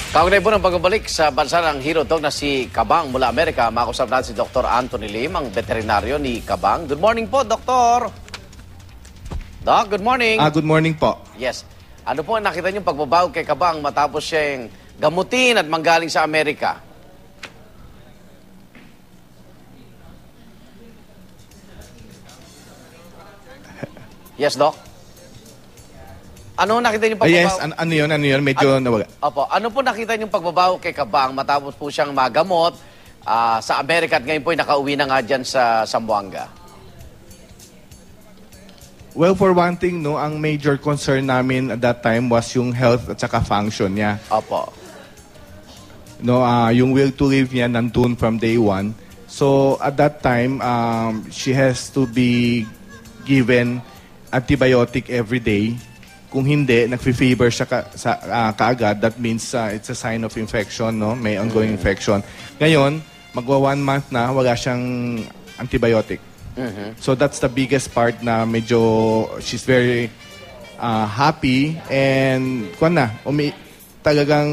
Kaugnay po ng pagbabalik sa bansa ng hero dog na si Kabang mula Amerika, makakusap natin si Dr. Anthony Lim, ang veterinaryo ni Kabang. Good morning po, Doktor. Doc, good morning. Good morning po. Yes. Ano po ang nakita niyong pagbabago kay Kabang matapos siyang gamutin at manggaling sa Amerika? Yes, Doc? Ano nakita niyong pagbabago? Yes, ano yun? Medyo nawala. Opo. Ano po nakita niyong pagbabago kay Kabang matapos po siyang magamot sa Amerika at ngayon po ay nakauwi na nga dyan sa Zamboanga? Well, for one thing, no, ang major concern namin at that time was yung health at saka function niya. Opo. No, yung will to live niya nandun from day one. So, at that time, she has to be given antibiotic every day. Kung hindi, nag-fever siya kaagad, that means it's a sign of infection, no? May ongoing infection. Ngayon, magwa 1 month na, wala siyang antibiotic. So that's the biggest part na medyo she's very happy and talagang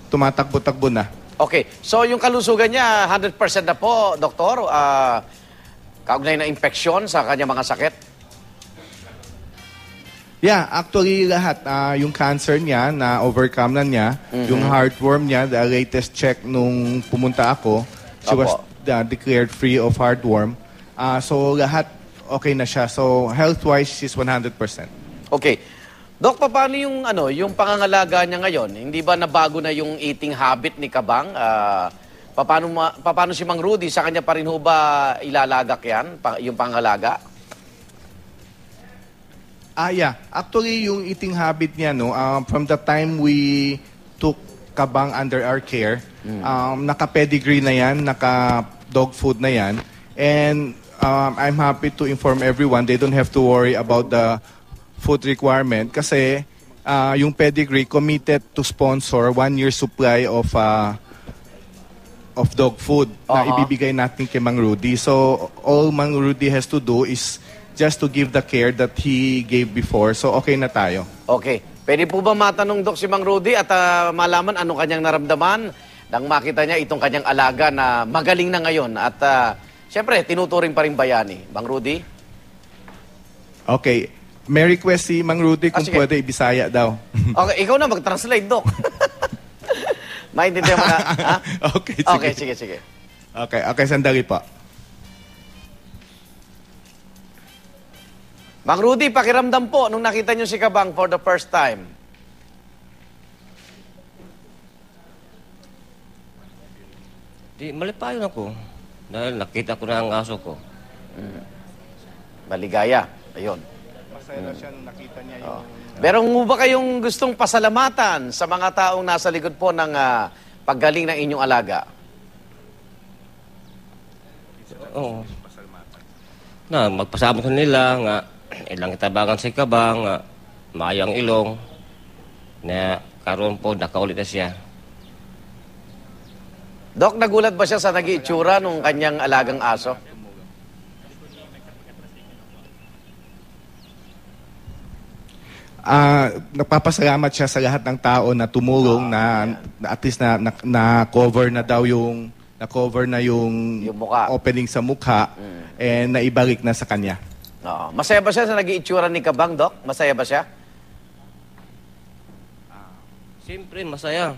tumatakbo-takbo na. Okay. So yung kalusugan niya, 100% na po, Doktor? Kaugnay na infeksyon sa kanya mga sakit? Yeah, actually lahat. Yung cancer niya, na-overcome na niya. Yung heartworm niya, the latest check nung pumunta ako, she was declared free of heartworm. So lahat okay na siya. So health-wise, she's 100%. Okay. Dok, paano yung pangangalaga niya ngayon? Hindi ba nabago na yung eating habit ni Kabang? Paano si Mang Rudy? Sa kanya pa rin ho ba ilalagak yan, yung pangangalaga? Yeah. Actually, yung eating habit niya, no, from the time we took Kabang under our care, naka-pedigree na yan, naka-dog food na yan. And I'm happy to inform everyone, they don't have to worry about the food requirement kasi yung pedigree committed to sponsor 1 year supply of dog food na ibibigay natin kay Mang Rudy. So, all Mang Rudy has to do is just to give the care that he gave before. So, okay na tayo. Okay. Pwede po ba matanong, Dok, si Mang Rudy at malaman anong kanyang naramdaman nang makita niya itong kanyang alaga na magaling na ngayon at siyempre, tinuturing pa rin bayani. Mang Rudy? Okay. May request si Mang Rudy kung pwede ibisaya daw. Okay, ikaw na mag-translate, Dok. Maintindihan mo na, ha? Okay, sige. Okay, sige. Okay, sandali po. Mang Rudy, pakiramdam po nung nakita niyo si Kabang for the first time. Malipayon ako. Dahil nakita ko na ang aso ko. Maligaya. Ayun. Masaya na siya nung nakita niya yung... Meron mo ba kayong gustong pasalamatan sa mga taong nasa likod po ng paggaling ng inyong alaga? Oo. Na, magpasabot nila nga ilang itabangan si Kabang nga maayang ilong na karon po nakaulit na siya. Dok, nagulat ba siya sa nag-iitsura nung kanyang alagang aso? Nagpapasalamat siya sa lahat ng tao na tumulong na at least na cover na daw yung na-cover na yung mukha. Opening sa mukha and naibalik na sa kanya. Masaya ba siya sa nag-iitsura ni Kabang, Dok? Masaya ba siya? Siyempre, masaya.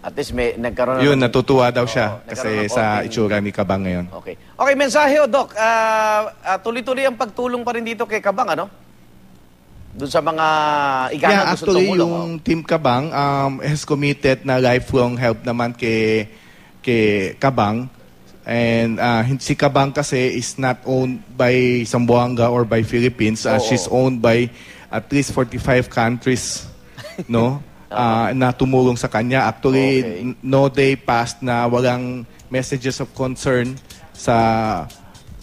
At least may nagkaroon Yun, natutuwa daw siya kasi sa itsura ni Kabang ngayon. Okay, mensahe o, Dok. Tuloy-tuloy ang pagtulong pa rin dito kay Kabang, ano? Doon sa mga igana gusto actually, tumulong. yung Team Kabang has committed na lifelong help naman kay Kabang. And si Kabang kasi is not owned by Zamboanga or by Philippines. She's owned by at least 45 countries, no? Na tumulong sa kanya. Actually, no day passed na walang messages of concern sa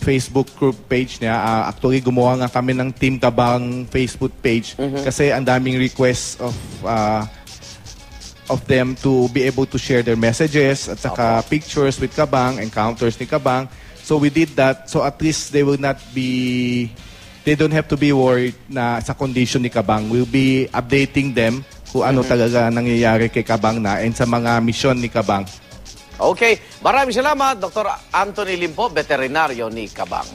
Facebook group page niya. Actually, gumawa nga kami ng Team Kabang Facebook page kasi ang daming requests of them to be able to share their messages at saka pictures with Kabang, encounters ni Kabang. So we did that. So at least they will not be they don't have to be worried na sa condition ni Kabang. We'll be updating them kung ano talaga nangyayari kay Kabang na and sa mga misyon ni Kabang. Okay, maraming salamat, Dr. Anthony Limpo, veterinaryo ni Kabang.